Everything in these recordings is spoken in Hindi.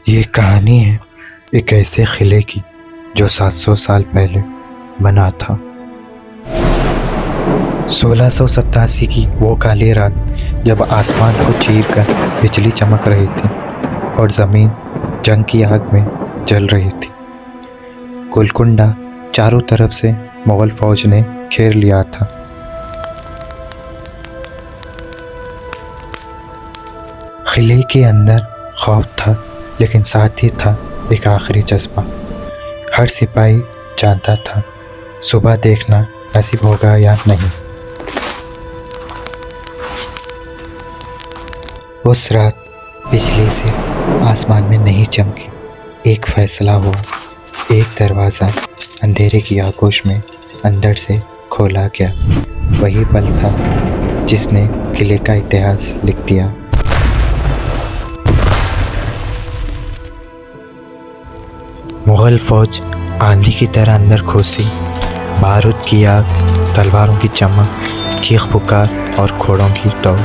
ये कहानी है एक ऐसे किले की जो 700 साल पहले बना था। 1687 की वो काली रात जब आसमान को चीरकर बिजली चमक रही थी और ज़मीन जंग की आग में जल रही थी। गोलकुंडा चारों तरफ से मुगल फौज ने घेर लिया था। किले के अंदर खौफ था, लेकिन साथ ही था एक आखिरी जज्बा। हर सिपाही जानता था सुबह देखना नसीब होगा या नहीं। उस रात बिजली से आसमान में नहीं चमकी, एक फैसला हुआ। एक दरवाज़ा अंधेरे की आगोश में अंदर से खोला गया। वही पल था जिसने किले का इतिहास लिख दिया। मुगल फौज आंधी की तरह अंदर घुसी। बारूद की आग, तलवारों की चमक, चीख पुकार और घोड़ों की दौड़।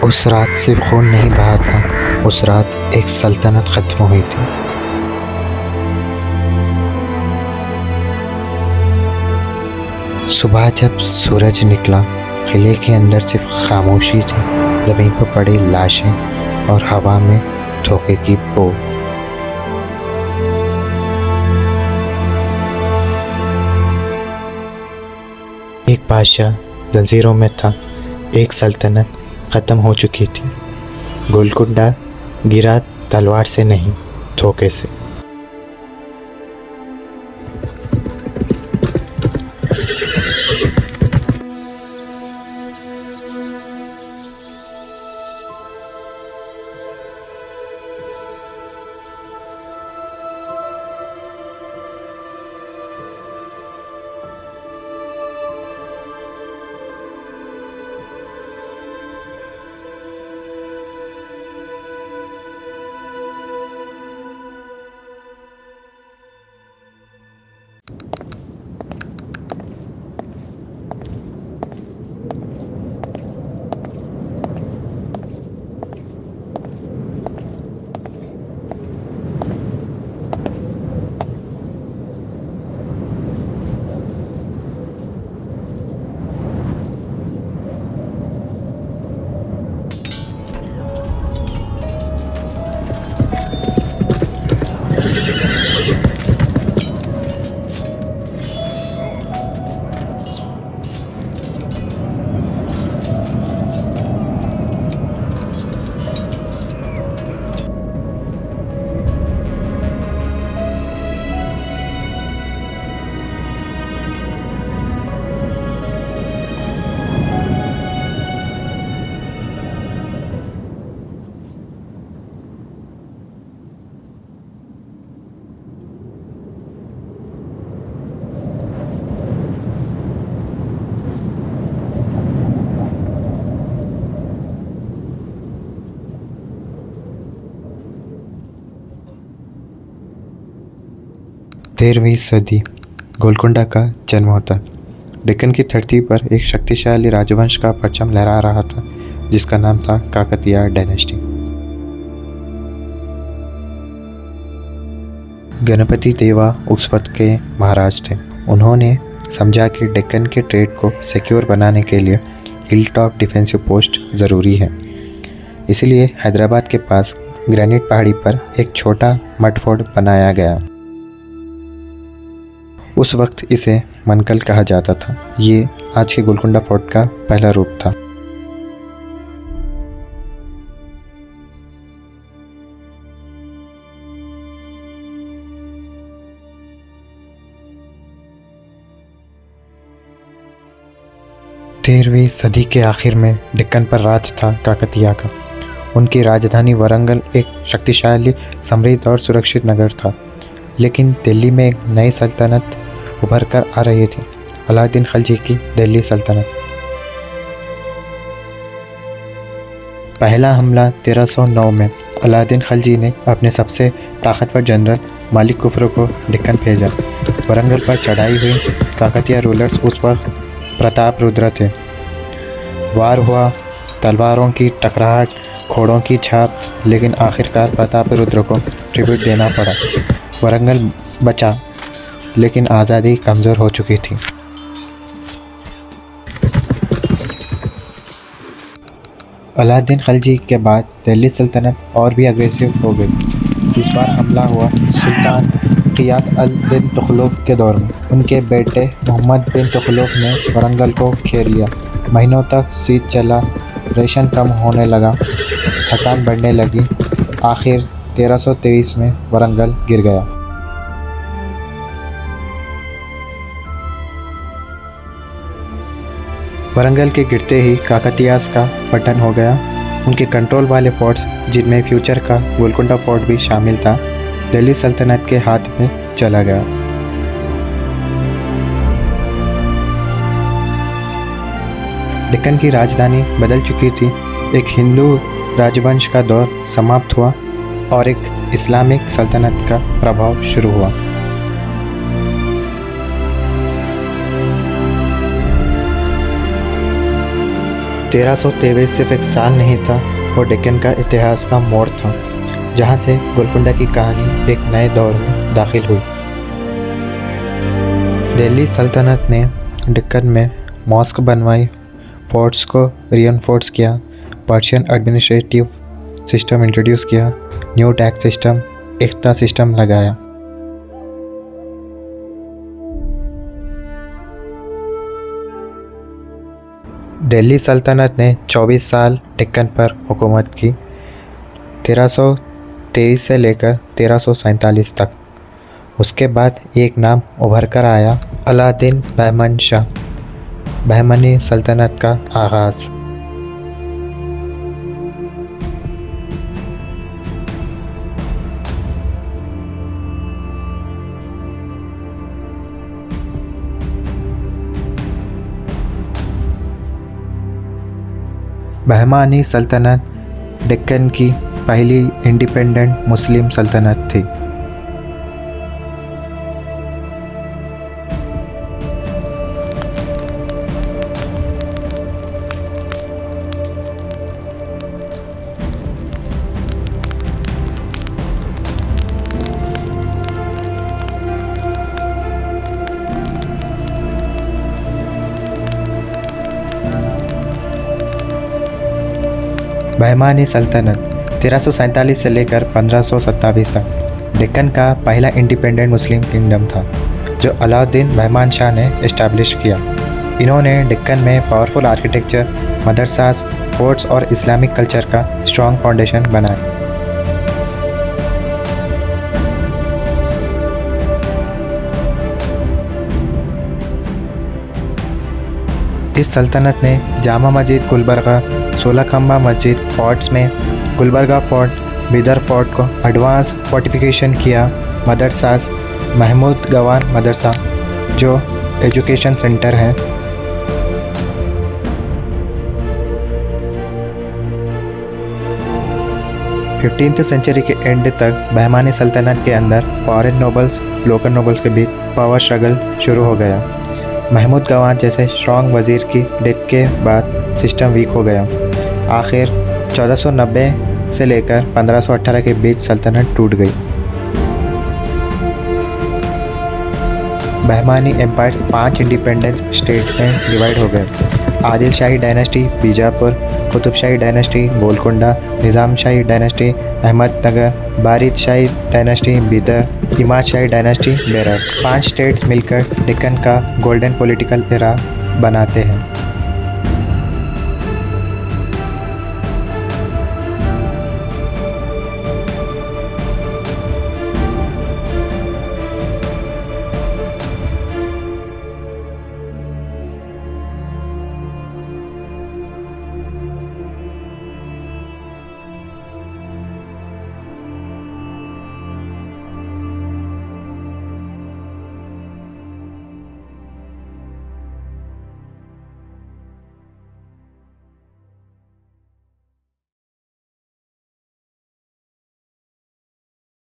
उस रात सिर्फ खून नहीं बहा था, उस रात एक सल्तनत खत्म हुई थी। सुबह जब सूरज निकला, किले के अंदर सिर्फ खामोशी थी। ज़मीन पर पड़ी लाशें और हवा में धोखे की बू। एक बादशाह जंजीरों में था, एक सल्तनत ख़त्म हो चुकी थी। गोलकुंडा गिरा तलवार से नहीं, धोखे से। तेरहवीं सदी गोलकुंडा का जन्म होता। डेक्कन की धरती पर एक शक्तिशाली राजवंश का परचम लहरा रहा था, जिसका नाम था काकतीय डायनेस्टी। गणपति देवा उस वक्त के महाराज थे। उन्होंने समझा कि डेक्कन के ट्रेड को सिक्योर बनाने के लिए हिल टॉप डिफेंसिव पोस्ट ज़रूरी है। इसलिए हैदराबाद के पास ग्रेनिट पहाड़ी पर एक छोटा मड फोर्ट बनाया गया। उस वक्त इसे मनकल कहा जाता था। ये आज के गोलकुंडा फोर्ट का पहला रूप था। तेरहवीं सदी के आखिर में डेक्कन पर राज था काकतीय का। उनकी राजधानी वरंगल एक शक्तिशाली, समृद्ध और सुरक्षित नगर था। लेकिन दिल्ली में एक नई सल्तनत उभर कर आ रही थी, अलाउद्दीन खिलजी की दिल्ली सल्तनत। पहला हमला 1309 में अलाउद्दीन खिलजी ने अपने सबसे ताकतवर जनरल मालिक कुफर को डेक्कन भेजा। वरंगल पर चढ़ाई हुई काकतीय रूलर्स उस वक्त प्रताप रुद्र थे। वार हुआ, तलवारों की टकराहट, घोड़ों की छाप, लेकिन आखिरकार प्रतापरुद्र को ट्रिब्यूट देना पड़ा। वरंगल बचा, लेकिन आज़ादी कमज़ोर हो चुकी थी। अलाउद्दीन खिलजी के बाद दिल्ली सल्तनत और भी अग्रेसिव हो गई। इस बार हमला हुआ सुल्तान गियाथ अल-दीन तुगलक के दौर में। उनके बेटे मोहम्मद बिन तुगलक ने वरंगल को घेर लिया। महीनों तक सीज चला, रेशन कम होने लगा, थकान बढ़ने लगी। आखिर 1323 में वरंगल गिर गया। वरंगल के गिरते ही काकतीयास का पतन हो गया। उनके कंट्रोल वाले फोर्ट्स, जिनमें फ्यूचर का गोलकुंडा फोर्ट भी शामिल था, दिल्ली सल्तनत के हाथ में चला गया। डेक्कन की राजधानी बदल चुकी थी। एक हिंदू राजवंश का दौर समाप्त हुआ और एक इस्लामिक सल्तनत का प्रभाव शुरू हुआ। तेरह सौ 1323 सिर्फ एक साल नहीं था, वो डेक्कन का इतिहास का मोड़ था, जहाँ से गोलकुंडा की कहानी एक नए दौर में दाखिल हुई। दिल्ली सल्तनत ने डेक्कन में मॉस्क बनवाई, फोर्ट्स को रीइंफोर्स किया, पर्शियन एडमिनिस्ट्रेटिव सिस्टम इंट्रोड्यूस किया, न्यू टैक्स सिस्टम, इख्ता सिस्टम लगाया। दिल्ली सल्तनत ने 24 साल डेक्कन पर हुकूमत की, 1323 से लेकर 1347 तक। उसके बाद एक नाम उभर कर आया, अलाउद्दीन बहमन शाह। बहमनी सल्तनत का आगाज़। बहमानी सल्तनत डेक्कन की पहली इंडिपेंडेंट मुस्लिम सल्तनत थी। बहमानी सल्तनत 1347 से लेकर 1527 तक डेक्कन का पहला इंडिपेंडेंट मुस्लिम किंगडम था, जो अलाउद्दीन बहमान शाह ने इस्टेब्लिश किया। इन्होंने डेक्कन में पावरफुल आर्किटेक्चर, मदरसास, फोर्ट्स और इस्लामिक कल्चर का स्ट्रॉन्ग फाउंडेशन बनाया। इस सल्तनत ने जामा मस्जिद गुलबर्गा, 16 खंबा मस्जिद, फोर्ट्स में गुलबर्गा फोर्ट, बिदर फोर्ट को एडवांस फोर्टिफिकेशन किया। मदरसास, महमूद गवान मदरसा, जो एजुकेशन सेंटर है। फिफ्टीन्थ सेंचुरी के एंड तक बहमानी सल्तनत के अंदर फॉरेन नोबल्स, लोकल नोबल्स के बीच पावर स्ट्रगल शुरू हो गया। महमूद गवान जैसे स्ट्रॉन्ग वज़ीर की डेथ के बाद सिस्टम वीक हो गया। आखिर 1490 से लेकर 1518 के बीच सल्तनत टूट गई। बहमानी एम्पायर्स 5 इंडिपेंडेंस स्टेट्स में डिवाइड हो गए। आदिल शाही डायनेस्टी बीजापुर, कुतुब शाही डायनेस्टी गोलकुंडा, निज़ाम शाही डायनेस्टी अहमदनगर, बारिद शाही डायनेस्टी बीदर, इमाद शाही डायनेस्टी बेरर। 5 स्टेट्स मिलकर डेक्कन का गोल्डन पॉलिटिकल एरा बनाते हैं।